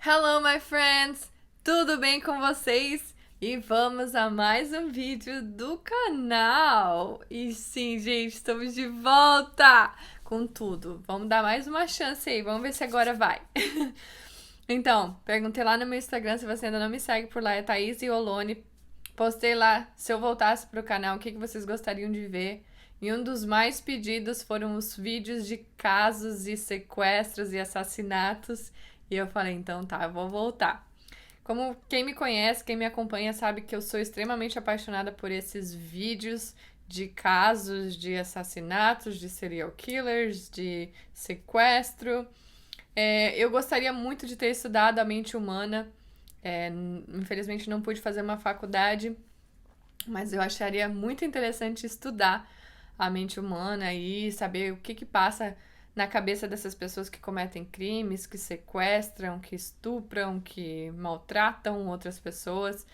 Hello, my friends! Tudo bem com vocês? E vamos a mais um vídeo do canal. E sim, gente, estamos de volta com tudo. Vamos dar mais uma chance aí, vamos ver se agora vai. Então, perguntei lá no meu Instagram, se você ainda não me segue por lá, é Thaís Iolone. Postei lá, se eu voltasse pro canal, o que vocês gostariam de ver. E um dos mais pedidos foram os vídeos de casos e sequestros e assassinatos. E eu falei, então tá, eu vou voltar. Como quem me conhece, quem me acompanha, sabe que eu sou extremamente apaixonada por esses vídeos de casos de assassinatos, de serial killers, de sequestro. Eu gostaria muito de ter estudado a mente humana. Infelizmente não pude fazer uma faculdade, mas eu acharia muito interessante estudar a mente humana e saber o que passa na cabeça dessas pessoas que cometem crimes, que sequestram, que estupram, que maltratam outras pessoas.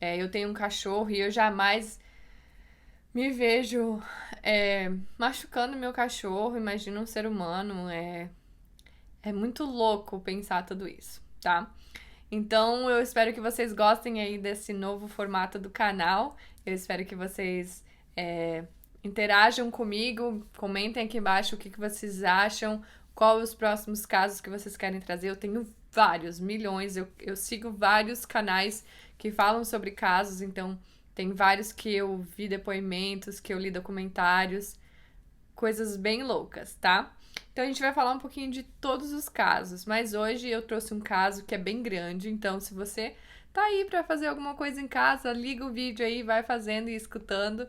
Eu tenho um cachorro e eu jamais me vejo machucando meu cachorro. Imagina um ser humano. É muito louco pensar tudo isso, tá? Então eu espero que vocês gostem aí desse novo formato do canal. Eu espero que vocês interajam comigo, comentem aqui embaixo o que vocês acham, quais os próximos casos que vocês querem trazer. Eu tenho vários, milhões, eu sigo vários canais que falam sobre casos, então tem vários que eu vi depoimentos, que eu li documentários, coisas bem loucas, tá? Então a gente vai falar um pouquinho de todos os casos, mas hoje eu trouxe um caso que é bem grande, então se você tá aí pra fazer alguma coisa em casa, liga o vídeo aí, vai fazendo e escutando.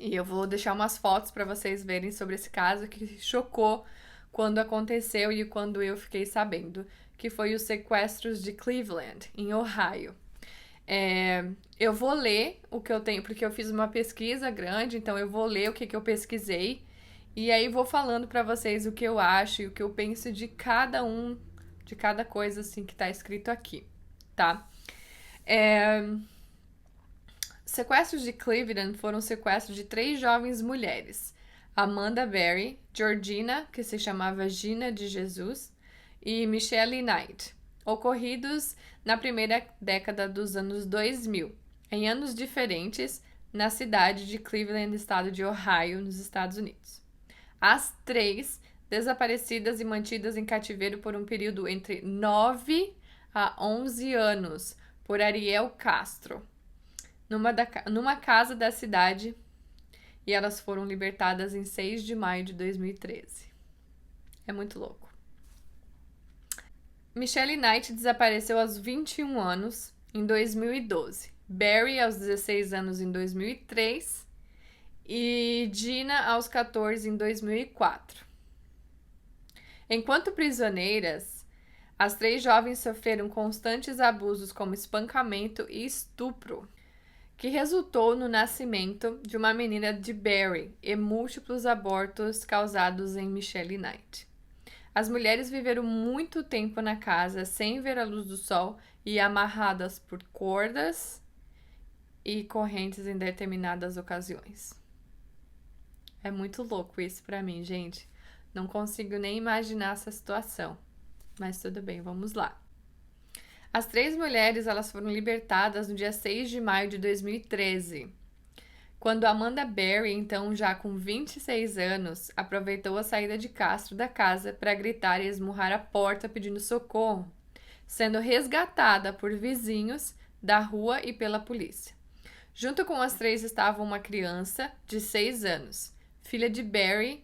E eu vou deixar umas fotos pra vocês verem sobre esse caso que chocou quando aconteceu e quando eu fiquei sabendo, que foi os sequestros de Cleveland, em Ohio. Eu vou ler o que eu tenho, porque eu fiz uma pesquisa grande, então eu vou ler o que eu pesquisei e aí vou falando pra vocês o que eu acho e o que eu penso de cada coisa assim que tá escrito aqui, tá? Sequestros de Cleveland foram sequestros de 3 jovens mulheres: Amanda Berry, Georgina, que se chamava Gina de Jesus, e Michelle Knight, ocorridos na primeira década dos anos 2000, em anos diferentes, na cidade de Cleveland, estado de Ohio, nos Estados Unidos. As 3 desaparecidas e mantidas em cativeiro por um período entre 9 a 11 anos por Ariel Castro, numa casa da cidade, e elas foram libertadas em 6 de maio de 2013. É muito louco. Michelle Knight desapareceu aos 21 anos em 2012, Barry aos 16 anos em 2003 e Gina aos 14 em 2004. Enquanto prisioneiras, as 3 jovens sofreram constantes abusos como espancamento e estupro, que resultou no nascimento de uma menina de Barry e múltiplos abortos causados em Michelle Knight. As mulheres viveram muito tempo na casa sem ver a luz do sol e amarradas por cordas e correntes em determinadas ocasiões. É muito louco isso pra mim, gente. Não consigo nem imaginar essa situação. Mas tudo bem, vamos lá. As 3 mulheres elas foram libertadas no dia 6 de maio de 2013, quando Amanda Berry, então já com 26 anos, aproveitou a saída de Castro da casa para gritar e esmurrar a porta pedindo socorro, sendo resgatada por vizinhos da rua e pela polícia. Junto com as 3 estava uma criança de 6 anos, filha de Berry,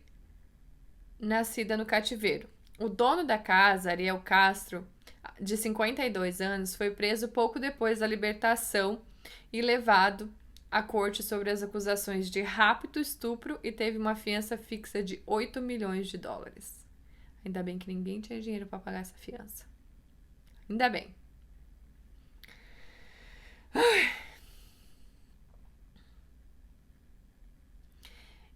nascida no cativeiro. O dono da casa, Ariel Castro, de 52 anos, foi preso pouco depois da libertação e levado à corte sobre as acusações de rapto, estupro e teve uma fiança fixa de 8 milhões de dólares. Ainda bem que ninguém tinha dinheiro para pagar essa fiança. Ainda bem.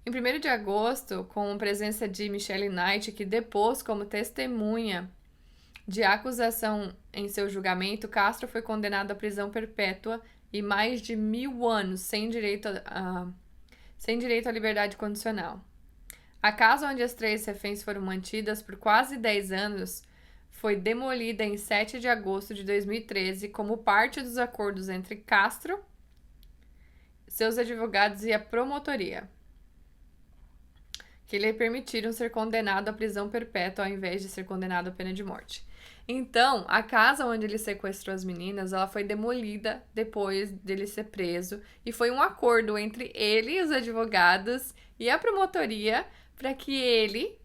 Em 1º de agosto, com a presença de Michelle Knight, que depôs como testemunha de acusação em seu julgamento, Castro foi condenado à prisão perpétua e mais de 1000 anos sem direito à liberdade condicional. A casa onde as 3 reféns foram mantidas por quase 10 anos foi demolida em 7 de agosto de 2013 como parte dos acordos entre Castro, seus advogados e a promotoria, que lhe permitiram ser condenado à prisão perpétua ao invés de ser condenado à pena de morte. Então, a casa onde ele sequestrou as meninas, ela foi demolida depois dele ser preso e foi um acordo entre ele e os advogados e a promotoria para que ele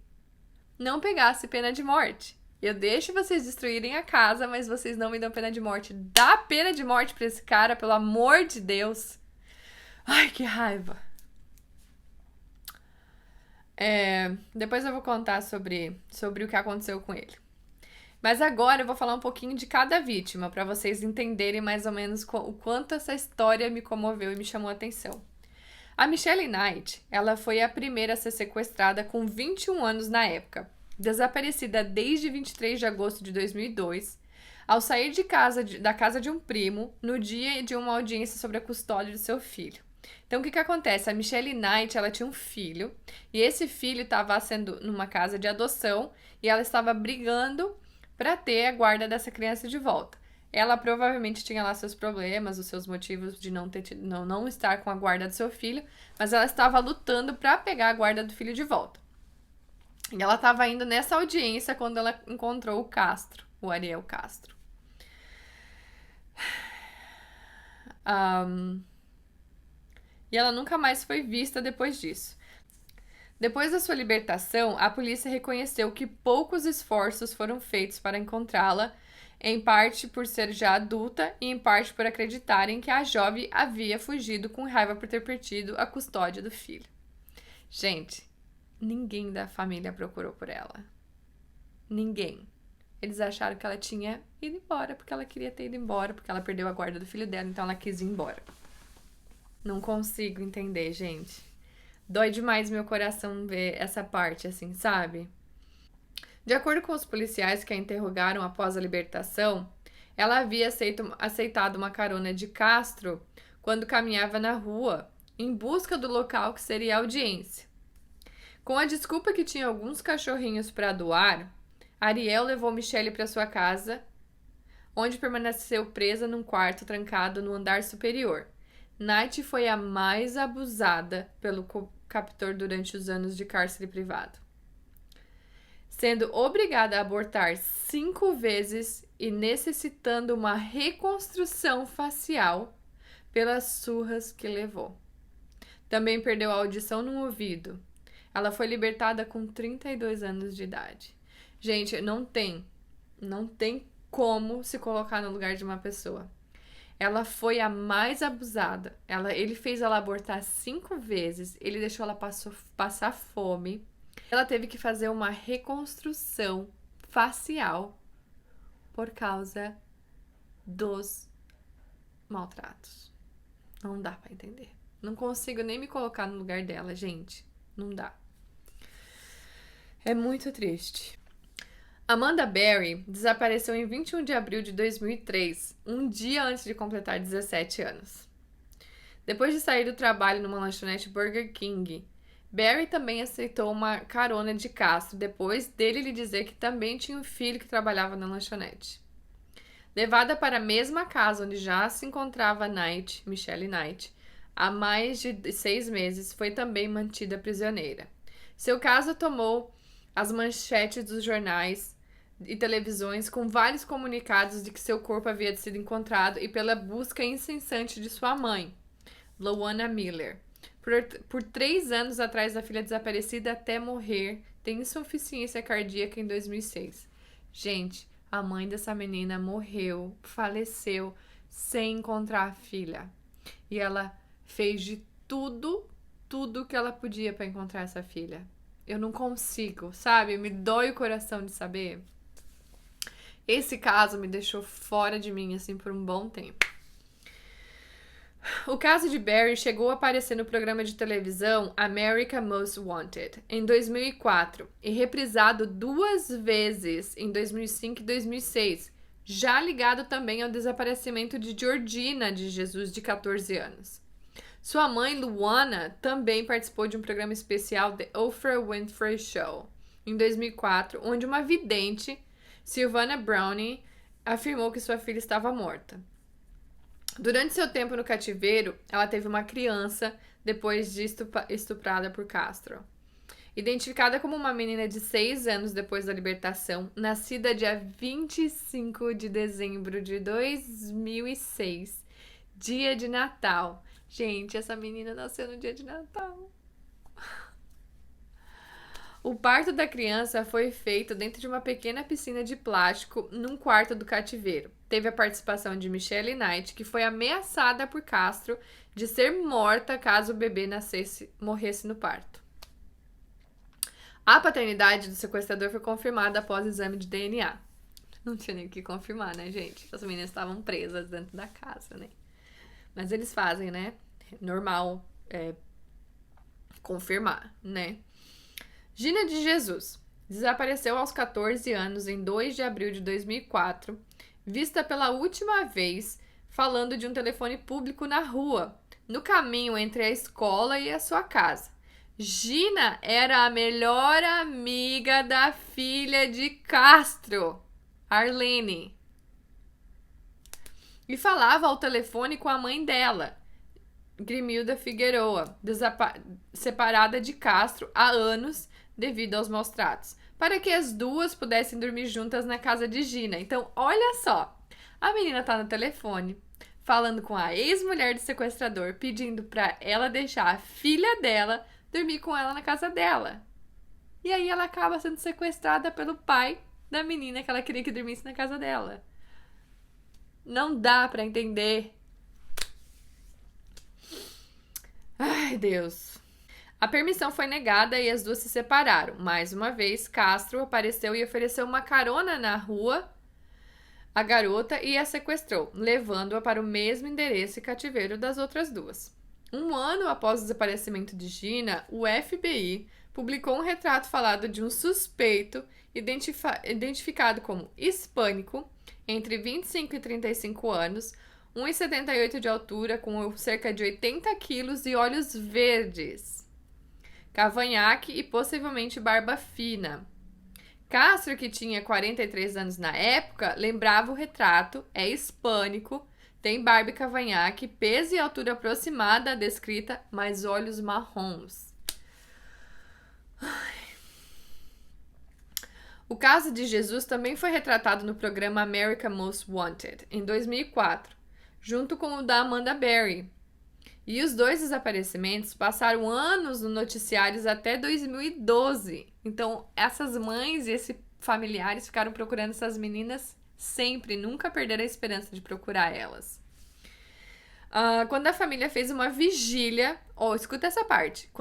não pegasse pena de morte. Eu deixo vocês destruírem a casa, mas vocês não me dão pena de morte. Dá pena de morte pra esse cara, pelo amor de Deus. Ai, que raiva. Depois eu vou contar sobre o que aconteceu com ele. Mas agora eu vou falar um pouquinho de cada vítima, para vocês entenderem mais ou menos o quanto essa história me comoveu e me chamou a atenção. A Michelle Knight, ela foi a primeira a ser sequestrada com 21 anos na época. Desaparecida desde 23 de agosto de 2002, ao sair da casa de um primo no dia de uma audiência sobre a custódia de seu filho. Então, o que acontece? A Michelle Knight, ela tinha um filho, e esse filho estava sendo numa casa de adoção, e ela estava brigando para ter a guarda dessa criança de volta. Ela provavelmente tinha lá seus problemas, os seus motivos de não estar com a guarda do seu filho, mas ela estava lutando para pegar a guarda do filho de volta. E ela estava indo nessa audiência quando ela encontrou o Castro, o Ariel Castro. E ela nunca mais foi vista depois disso. Depois da sua libertação, a polícia reconheceu que poucos esforços foram feitos para encontrá-la, em parte por ser já adulta e em parte por acreditarem que a jovem havia fugido com raiva por ter perdido a custódia do filho. Gente, ninguém da família procurou por ela. Ninguém. Eles acharam que ela tinha ido embora, porque ela queria ter ido embora, porque ela perdeu a guarda do filho dela, então ela quis ir embora. Não consigo entender, gente. Dói demais meu coração ver essa parte, assim, sabe? De acordo com os policiais que a interrogaram após a libertação, ela havia aceitado uma carona de Castro quando caminhava na rua, em busca do local que seria a audiência. Com a desculpa que tinha alguns cachorrinhos para doar, Ariel levou Michelle para sua casa, onde permaneceu presa num quarto trancado no andar superior. Knight foi a mais abusada pelo captor durante os anos de cárcere privado, sendo obrigada a abortar 5 vezes e necessitando uma reconstrução facial pelas surras que levou. Também perdeu a audição no ouvido. Ela foi libertada com 32 anos de idade. Gente, não tem como se colocar no lugar de uma pessoa. Ela foi a mais abusada. Ele fez ela abortar 5 vezes. Ele deixou ela passar fome. Ela teve que fazer uma reconstrução facial por causa dos maltratos. Não dá pra entender. Não consigo nem me colocar no lugar dela, gente. Não dá. É muito triste. Amanda Berry desapareceu em 21 de abril de 2003, um dia antes de completar 17 anos. Depois de sair do trabalho numa lanchonete Burger King, Berry também aceitou uma carona de Castro depois dele lhe dizer que também tinha um filho que trabalhava na lanchonete. Levada para a mesma casa onde já se encontrava Michelle Knight, há mais de 6 meses, foi também mantida prisioneira. Seu caso tomou as manchetes dos jornais e televisões com vários comunicados de que seu corpo havia sido encontrado e pela busca incessante de sua mãe, Luana Miller, por 3 anos atrás da filha desaparecida até morrer de insuficiência cardíaca em 2006. Gente, a mãe dessa menina morreu, faleceu, sem encontrar a filha. E ela fez de tudo que ela podia para encontrar essa filha. Eu não consigo, sabe? Me dói o coração de saber. Esse caso me deixou fora de mim, assim, por um bom tempo. O caso de Berry chegou a aparecer no programa de televisão America Most Wanted, em 2004, e reprisado 2 vezes em 2005 e 2006, já ligado também ao desaparecimento de Georgina de Jesus, de 14 anos. Sua mãe, Luana, também participou de um programa especial The Oprah Winfrey Show, em 2004, onde uma vidente Silvana Browning afirmou que sua filha estava morta. Durante seu tempo no cativeiro, ela teve uma criança depois de estuprada por Castro. Identificada como uma menina de 6 anos depois da libertação, nascida dia 25 de dezembro de 2006, dia de Natal. Gente, essa menina nasceu no dia de Natal. O parto da criança foi feito dentro de uma pequena piscina de plástico num quarto do cativeiro. Teve a participação de Michelle Knight, que foi ameaçada por Castro de ser morta caso o bebê morresse no parto. A paternidade do sequestrador foi confirmada após exame de DNA. Não tinha nem o que confirmar, né, gente? As meninas estavam presas dentro da casa, né? Mas eles fazem, né? Normal confirmar, né? Gina de Jesus desapareceu aos 14 anos em 2 de abril de 2004, vista pela última vez falando de um telefone público na rua, no caminho entre a escola e a sua casa. Gina era a melhor amiga da filha de Castro, Arlene, e falava ao telefone com a mãe dela, Grimilda Figueroa, separada de Castro há anos devido aos maus tratos, para que as duas pudessem dormir juntas na casa de Gina. Então, olha só, a menina tá no telefone, falando com a ex-mulher do sequestrador, pedindo para ela deixar a filha dela dormir com ela na casa dela. E aí ela acaba sendo sequestrada pelo pai da menina que ela queria que dormisse na casa dela. Não dá para entender. Ai, Deus. A permissão foi negada e as duas se separaram. Mais uma vez, Castro apareceu e ofereceu uma carona na rua à garota e a sequestrou, levando-a para o mesmo endereço e cativeiro das outras duas. Um ano após o desaparecimento de Gina, o FBI publicou um retrato falado de um suspeito identificado como hispânico, entre 25 e 35 anos, 1,78 de altura, com cerca de 80 quilos e olhos verdes, cavanhaque e possivelmente barba fina. Castro, que tinha 43 anos na época, lembrava o retrato, é hispânico, tem barba e cavanhaque, peso e altura aproximada à descrita, mas olhos marrons. O caso de Jesus também foi retratado no programa America Most Wanted, em 2004, junto com o da Amanda Berry. E os dois desaparecimentos passaram anos no noticiários até 2012. Então, essas mães e esses familiares ficaram procurando essas meninas sempre, nunca perderam a esperança de procurar elas. Quando a família fez uma vigília... escuta essa parte.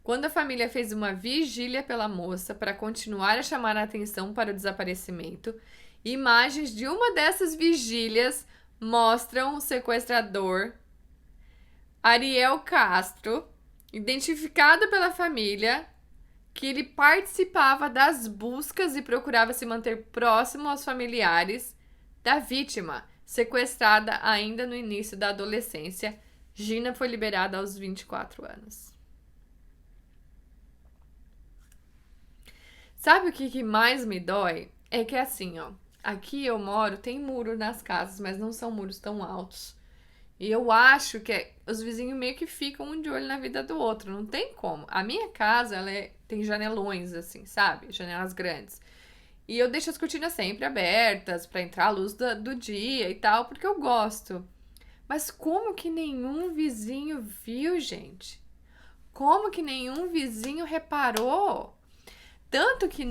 Quando a família fez uma vigília pela moça para continuar a chamar a atenção para o desaparecimento, imagens de uma dessas vigílias mostram o sequestrador Ariel Castro, identificado pela família, que ele participava das buscas e procurava se manter próximo aos familiares da vítima, sequestrada ainda no início da adolescência. Gina foi liberada aos 24 anos. Sabe o que mais me dói? É que assim, aqui eu moro, tem muro nas casas, mas não são muros tão altos. E eu acho que os vizinhos meio que ficam um de olho na vida do outro, não tem como. A minha casa, tem janelões assim, sabe? Janelas grandes. E eu deixo as cortinas sempre abertas pra entrar a luz do dia e tal, porque eu gosto. Mas como que nenhum vizinho viu, gente? Como que nenhum vizinho reparou? Tanto que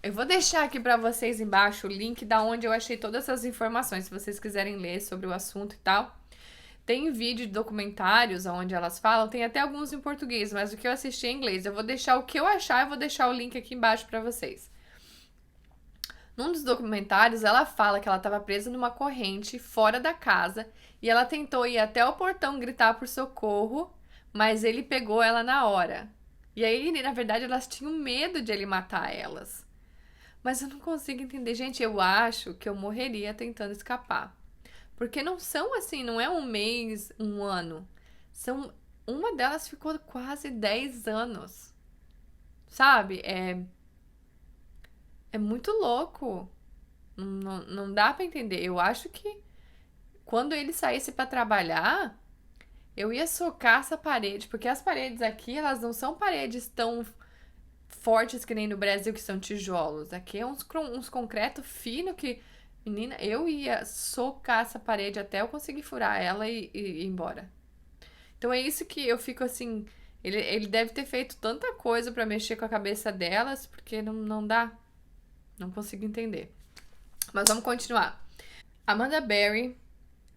eu vou deixar aqui pra vocês embaixo o link da onde eu achei todas essas informações, se vocês quiserem ler sobre o assunto e tal. Tem vídeo de documentários onde elas falam, tem até alguns em português, mas o que eu assisti é em inglês. Eu vou deixar o que eu achar, eu vou deixar o link aqui embaixo pra vocês. Num dos documentários, ela fala que ela estava presa numa corrente fora da casa e ela tentou ir até o portão gritar por socorro, mas ele pegou ela na hora. E aí, na verdade, elas tinham medo de ele matar elas. Mas eu não consigo entender. Gente, eu acho que eu morreria tentando escapar. Porque não são assim, não é um mês, um ano. Uma delas ficou quase 10 anos. Sabe? É muito louco. Não dá pra entender. Eu acho que quando ele saísse pra trabalhar, eu ia socar essa parede, porque as paredes aqui, elas não são paredes tão fortes que nem no Brasil, que são tijolos. Aqui é uns concreto fino que, menina, eu ia socar essa parede até eu conseguir furar ela e ir embora. Então é isso que eu fico assim. Ele deve ter feito tanta coisa pra mexer com a cabeça delas, porque não dá. Não consigo entender. Mas vamos continuar. Amanda Berry,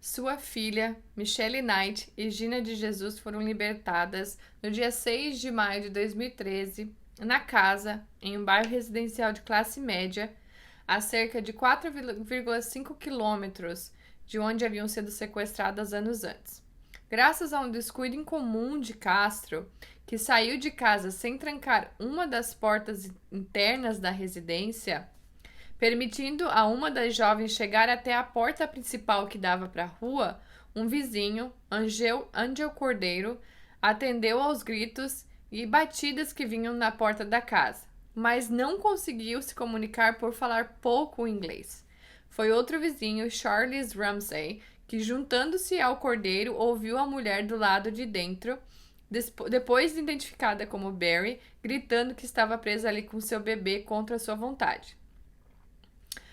sua filha, Michelle Knight e Gina de Jesus foram libertadas no dia 6 de maio de 2013, na casa, em um bairro residencial de classe média, a cerca de 4,5 quilômetros de onde haviam sido sequestradas anos antes. Graças a um descuido incomum de Castro, que saiu de casa sem trancar uma das portas internas da residência, permitindo a uma das jovens chegar até a porta principal que dava para a rua, um vizinho, Angel Cordeiro, atendeu aos gritos e batidas que vinham na porta da casa, mas não conseguiu se comunicar por falar pouco inglês. Foi outro vizinho, Charles Ramsey, que, juntando-se ao cordeiro, ouviu a mulher do lado de dentro, depois identificada como Barry, gritando que estava presa ali com seu bebê contra sua vontade.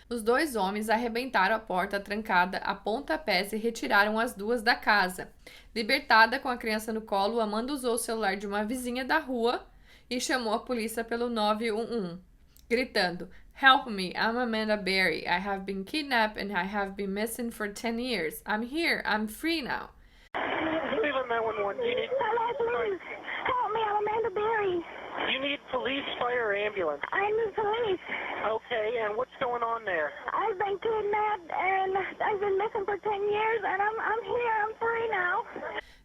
Os dois homens arrebentaram a porta trancada a pontapés e retiraram as duas da casa. Libertada com a criança no colo, Amanda usou o celular de uma vizinha da rua e chamou a polícia pelo 911, gritando: "Help me, I'm Amanda Berry. I have been kidnapped and I have been missing for 10 years. I'm here. I'm free now." Cleveland 911, you need... Hello, please. Help me, I'm Amanda Berry. You need police, fire, or ambulance. I need police. Okay, and what's going on there? I've been kidnapped and I've been missing for 10 years and I'm here. I'm free now.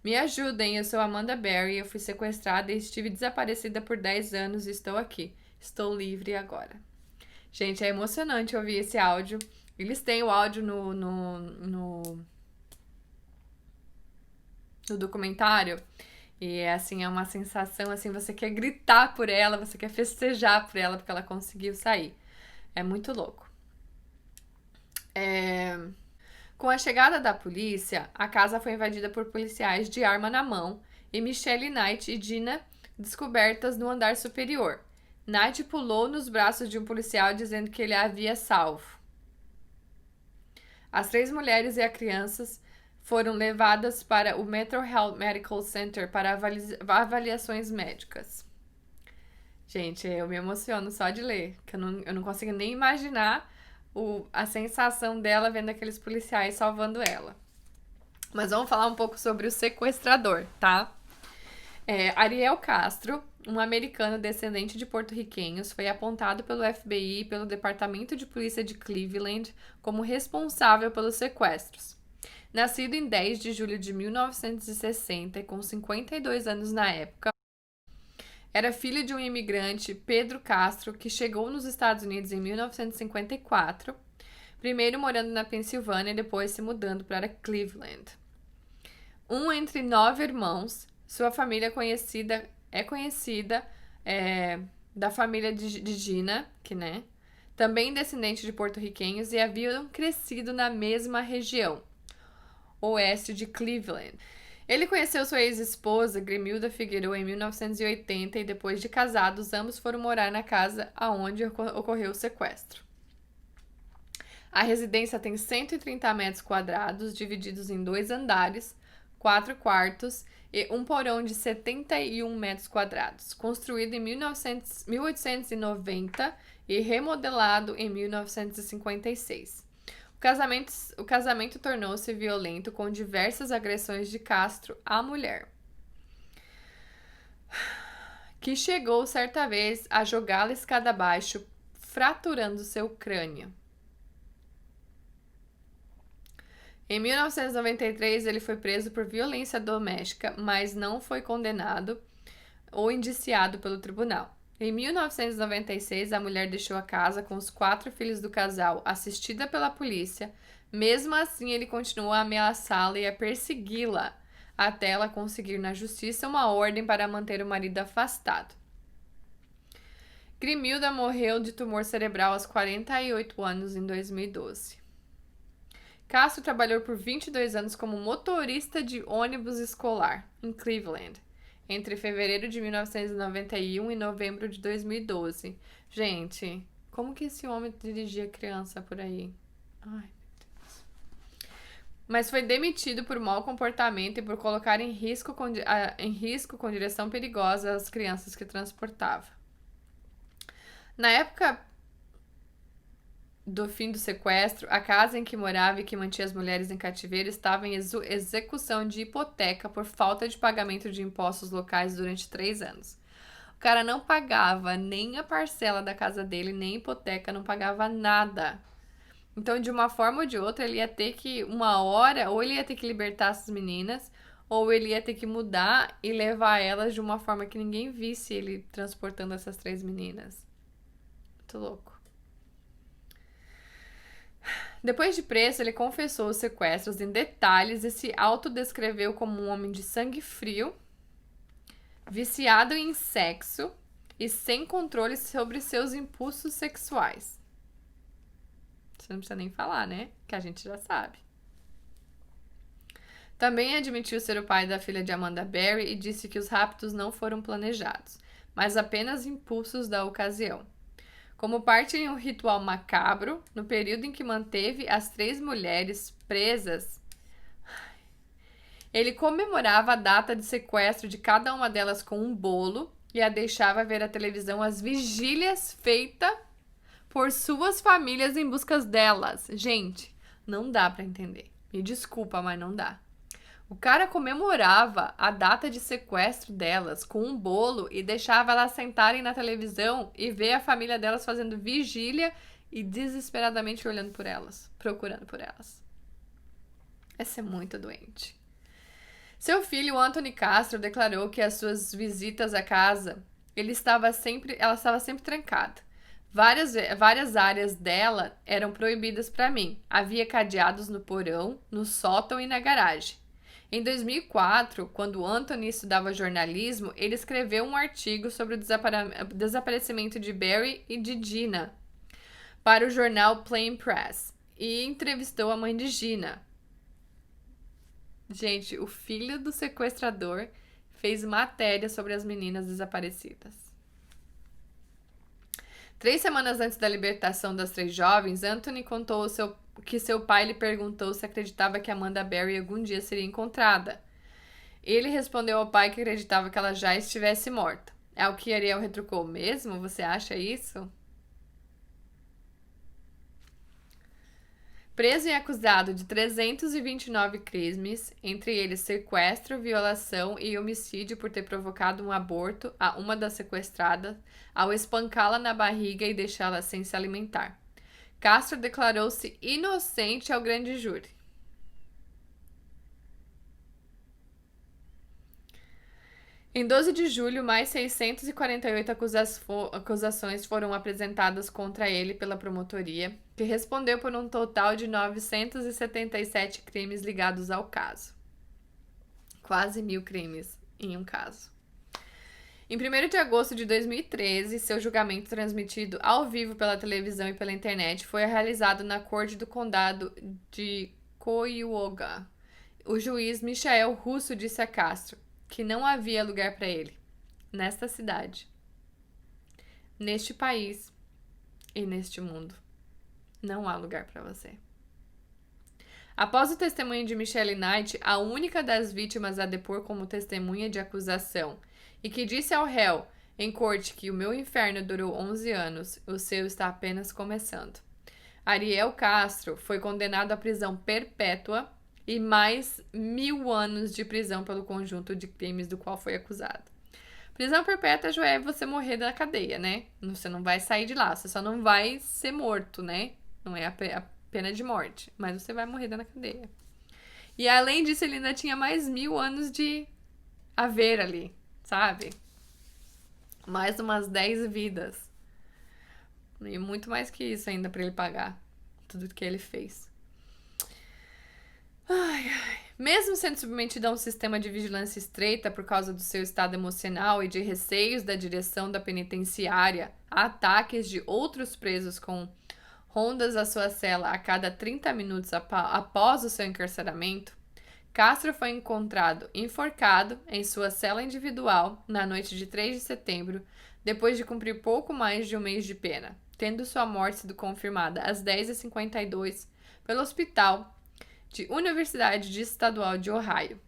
Me ajudem, eu sou Amanda Berry, eu fui sequestrada e estive desaparecida por 10 anos e estou aqui. Estou livre agora. Gente, é emocionante ouvir esse áudio. Eles têm o áudio no documentário. E é assim, é uma sensação assim, você quer gritar por ela, você quer festejar por ela, porque ela conseguiu sair. É muito louco. Com a chegada da polícia, a casa foi invadida por policiais de arma na mão e Michelle Knight e Gina descobertas no andar superior. Knight pulou nos braços de um policial dizendo que ele a havia salvo. As 3 mulheres e as crianças foram levadas para o Metro Health Medical Center para avaliações médicas. Gente, eu me emociono só de ler, que eu não consigo nem imaginar a sensação dela vendo aqueles policiais salvando ela. Mas vamos falar um pouco sobre o sequestrador, tá? Ariel Castro, um americano descendente de porto-riquenhos, foi apontado pelo FBI e pelo Departamento de Polícia de Cleveland como responsável pelos sequestros. Nascido em 10 de julho de 1960 e com 52 anos na época, era filho de um imigrante, Pedro Castro, que chegou nos Estados Unidos em 1954, primeiro morando na Pensilvânia e depois se mudando para Cleveland. Um entre 9 irmãos, sua família é conhecida da família de Gina, que, né, também descendente de porto-riquenhos, e haviam crescido na mesma região, oeste de Cleveland. Ele conheceu sua ex-esposa, Grimilda Figueroa, em 1980 e depois de casados, ambos foram morar na casa aonde ocorreu o sequestro. A residência tem 130 metros quadrados, divididos em 2 andares, 4 quartos e um porão de 71 metros quadrados, construído em 1890 e remodelado em 1956. O casamento tornou-se violento, com diversas agressões de Castro à mulher, que chegou certa vez a jogá-la escada abaixo, fraturando seu crânio. Em 1993, ele foi preso por violência doméstica, mas não foi condenado ou indiciado pelo tribunal. Em 1996, a mulher deixou a casa com os 4 filhos do casal, assistida pela polícia. Mesmo assim, ele continuou a ameaçá-la e a persegui-la, até ela conseguir na justiça uma ordem para manter o marido afastado. Grimilda morreu de tumor cerebral aos 48 anos em 2012. Castro trabalhou por 22 anos como motorista de ônibus escolar em Cleveland, entre fevereiro de 1991 e novembro de 2012. Gente, como que esse homem dirigia criança por aí? Ai, meu Deus. Mas foi demitido por mau comportamento e por colocar em risco com direção perigosa as crianças que transportava. Na época do fim do sequestro, a casa em que morava e que mantinha as mulheres em cativeiro estava em execução de hipoteca por falta de pagamento de impostos locais durante 3 anos. O cara não pagava nem a parcela da casa dele, nem hipoteca, não pagava nada. Então, de uma forma ou de outra, ele ia ter que, uma hora, ou ele ia ter que libertar essas meninas, ou ele ia ter que mudar e levar elas de uma forma que ninguém visse ele transportando essas 3 meninas. Muito louco. Depois de preso, ele confessou os sequestros em detalhes e se autodescreveu como um homem de sangue frio, viciado em sexo e sem controle sobre seus impulsos sexuais. Você não precisa nem falar, né? Que a gente já sabe. Também admitiu ser o pai da filha de Amanda Berry e disse que os raptos não foram planejados, mas apenas impulsos da ocasião. Como parte de um ritual macabro, no período em que manteve as 3 mulheres presas, ele comemorava a data de sequestro de cada uma delas com um bolo e a deixava ver a televisão às vigílias feitas por suas famílias em busca delas. Gente, não dá pra entender. Me desculpa, mas não dá. O cara comemorava a data de sequestro delas com um bolo e deixava elas sentarem na televisão e ver a família delas fazendo vigília e desesperadamente olhando por elas, procurando por elas. Essa é muito doente. Seu filho, Anthony Castro, declarou que as suas visitas à casa, ela estava sempre trancada. Várias áreas dela eram proibidas para mim. Havia cadeados no porão, no sótão e na garagem. Em 2004, quando Anthony estudava jornalismo, ele escreveu um artigo sobre o desaparecimento de Barry e de Gina para o jornal Plain Press e entrevistou a mãe de Gina. Gente, o filho do sequestrador fez matéria sobre as meninas desaparecidas. 3 semanas antes da libertação das 3 jovens, Anthony contou que seu pai lhe perguntou se acreditava que Amanda Berry algum dia seria encontrada. Ele respondeu ao pai que acreditava que ela já estivesse morta. Ao que Ariel retrucou: mesmo? Você acha isso? Preso e acusado de 329 crimes, entre eles sequestro, violação e homicídio por ter provocado um aborto a uma das sequestradas, ao espancá-la na barriga e deixá-la sem se alimentar. Castro declarou-se inocente ao grande júri. Em 12 de julho, mais 648 acusações foram apresentadas contra ele pela promotoria, que respondeu por um total de 977 crimes ligados ao caso. Quase 1.000 crimes em um caso. Em 1º de agosto de 2013, seu julgamento transmitido ao vivo pela televisão e pela internet foi realizado na corte do condado de Cuyahoga. O juiz Michael Russo disse a Castro que não havia lugar para ele nesta cidade, neste país e neste mundo. Não há lugar para você. Após o testemunho de Michelle Knight, a única das vítimas a depor como testemunha de acusação, e que disse ao réu em corte que o meu inferno durou 11 anos, o seu está apenas começando. Ariel Castro foi condenado à prisão perpétua e mais 1.000 anos de prisão pelo conjunto de crimes do qual foi acusado. Prisão perpétua já é você morrer na cadeia, né? Você não vai sair de lá, você só não vai ser morto, né? Não é a pena de morte, mas você vai morrer na cadeia. E além disso, ele ainda tinha mais 1.000 anos de haver ali, sabe? Mais umas 10 vidas. E muito mais que isso ainda pra ele pagar tudo que ele fez. Ai, ai. Mesmo sendo submetido a um sistema de vigilância estreita por causa do seu estado emocional e de receios da direção da penitenciária, ataques de outros presos com rondas à sua cela a cada 30 minutos após o seu encarceramento, Castro foi encontrado enforcado em sua cela individual na noite de 3 de setembro, depois de cumprir pouco mais de um mês de pena, tendo sua morte sido confirmada às 10h52 pelo Hospital de Universidade Estadual de Ohio.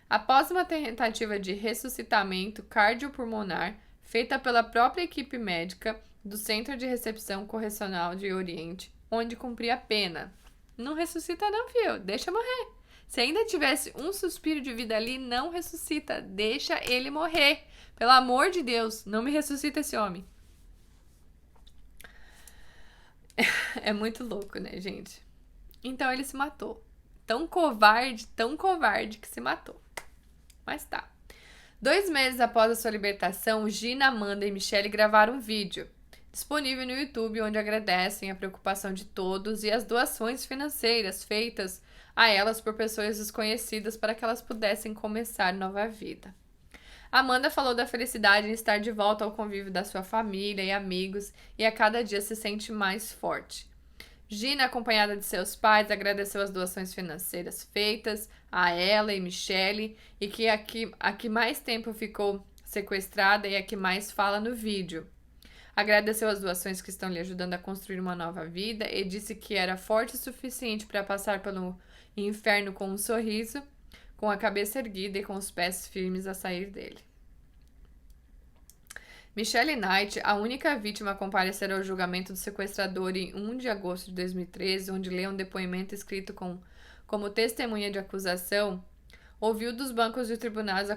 Após uma tentativa de ressuscitamento cardiopulmonar feita pela própria equipe médica do Centro de Recepção Correcional de Oriente, onde cumpria a pena. Não ressuscita não, viu? Deixa morrer. Se ainda tivesse um suspiro de vida ali, não ressuscita. Deixa ele morrer. Pelo amor de Deus, não me ressuscita esse homem. É muito louco, né, gente? Então ele se matou. Tão covarde que se matou. Mas tá. 2 meses após a sua libertação, Gina, Amanda e Michelle gravaram um vídeo disponível no YouTube onde agradecem a preocupação de todos e as doações financeiras feitas a elas por pessoas desconhecidas para que elas pudessem começar nova vida. Amanda falou da felicidade em estar de volta ao convívio da sua família e amigos e a cada dia se sente mais forte. Gina, acompanhada de seus pais, agradeceu as doações financeiras feitas a ela e Michelle e que a que mais tempo ficou sequestrada e a que mais fala no vídeo. Agradeceu as doações que estão lhe ajudando a construir uma nova vida e disse que era forte o suficiente para passar pelo inferno com um sorriso, com a cabeça erguida e com os pés firmes a sair dele. Michelle Knight, a única vítima a comparecer ao julgamento do sequestrador em 1 de agosto de 2013, onde leu um depoimento escrito como testemunha de acusação, ouviu dos bancos de tribunais a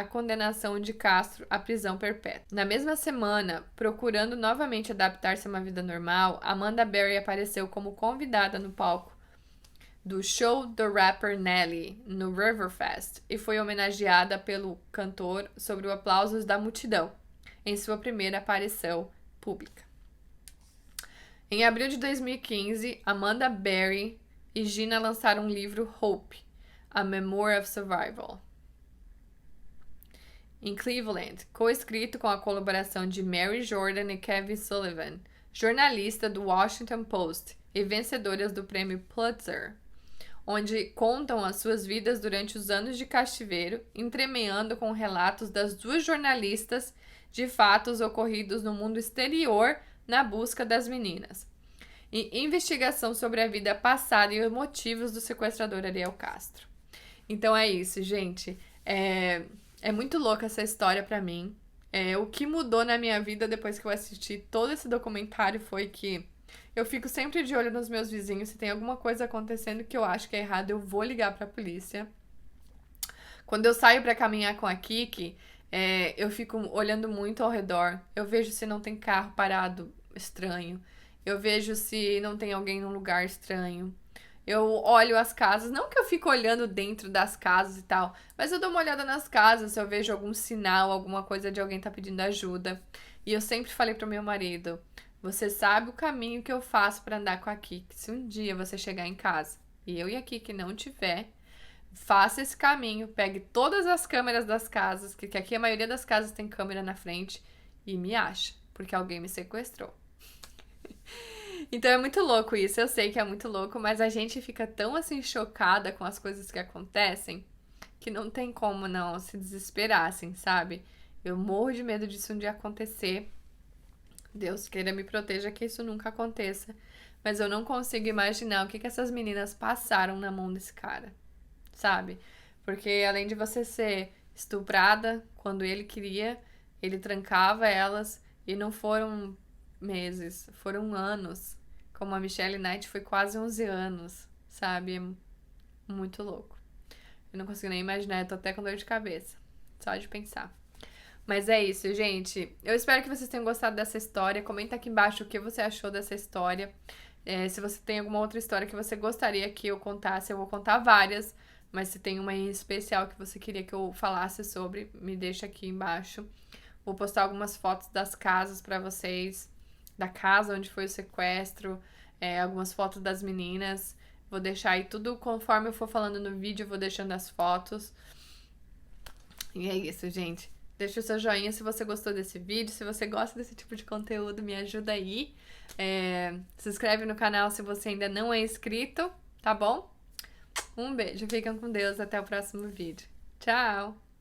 condenação de Castro à prisão perpétua. Na mesma semana, procurando novamente adaptar-se a uma vida normal, Amanda Berry apareceu como convidada no palco do show do rapper Nelly, no Riverfest, e foi homenageada pelo cantor sob os aplausos da multidão, em sua primeira aparição pública. Em abril de 2015, Amanda Berry e Gina lançaram o livro Hope, A Memoir of Survival, em Cleveland, co-escrito com a colaboração de Mary Jordan e Kevin Sullivan, jornalista do Washington Post e vencedoras do prêmio Pulitzer, onde contam as suas vidas durante os anos de cativeiro, entremeando com relatos das duas jornalistas de fatos ocorridos no mundo exterior na busca das meninas, e investigação sobre a vida passada e os motivos do sequestrador Ariel Castro. Então é isso, gente. É muito louca essa história pra mim. O que mudou na minha vida depois que eu assisti todo esse documentário foi que eu fico sempre de olho nos meus vizinhos. Se tem alguma coisa acontecendo que eu acho que é errado, eu vou ligar pra polícia. Quando eu saio pra caminhar com a Kiki, eu fico olhando muito ao redor. Eu vejo se não tem carro parado estranho. Eu vejo se não tem alguém num lugar estranho. Eu olho as casas, não que eu fico olhando dentro das casas e tal, mas eu dou uma olhada nas casas se eu vejo algum sinal, alguma coisa de alguém tá pedindo ajuda. E eu sempre falei pro meu marido, você sabe o caminho que eu faço pra andar com a Kiki. Se um dia você chegar em casa e eu e a Kiki não tiver, faça esse caminho, pegue todas as câmeras das casas, que aqui a maioria das casas tem câmera na frente, e me acha, porque alguém me sequestrou. Então é muito louco isso, eu sei que é muito louco, mas a gente fica tão assim chocada com as coisas que acontecem que não tem como não se desesperar, assim, sabe? Eu morro de medo disso um dia acontecer. Deus queira me proteja que isso nunca aconteça, mas eu não consigo imaginar o que essas meninas passaram na mão desse cara, sabe? Porque além de você ser estuprada quando ele queria, ele trancava elas e não foram meses, foram anos. Como a Michelle Knight foi quase 11 anos, sabe? É muito louco. Eu não consigo nem imaginar, eu tô até com dor de cabeça, só de pensar. Mas é isso, gente. Eu espero que vocês tenham gostado dessa história. Comenta aqui embaixo o que você achou dessa história. Se você tem alguma outra história que você gostaria que eu contasse, eu vou contar várias. Mas se tem uma em especial que você queria que eu falasse sobre, me deixa aqui embaixo. Vou postar algumas fotos das casas pra vocês. Da casa onde foi o sequestro. Algumas fotos das meninas. Vou deixar aí tudo conforme eu for falando no vídeo, eu vou deixando as fotos. E é isso, gente. Deixa o seu joinha se você gostou desse vídeo. Se você gosta desse tipo de conteúdo, me ajuda aí. Se inscreve no canal se você ainda não é inscrito, tá bom? Um beijo, fiquem com Deus, até o próximo vídeo. Tchau!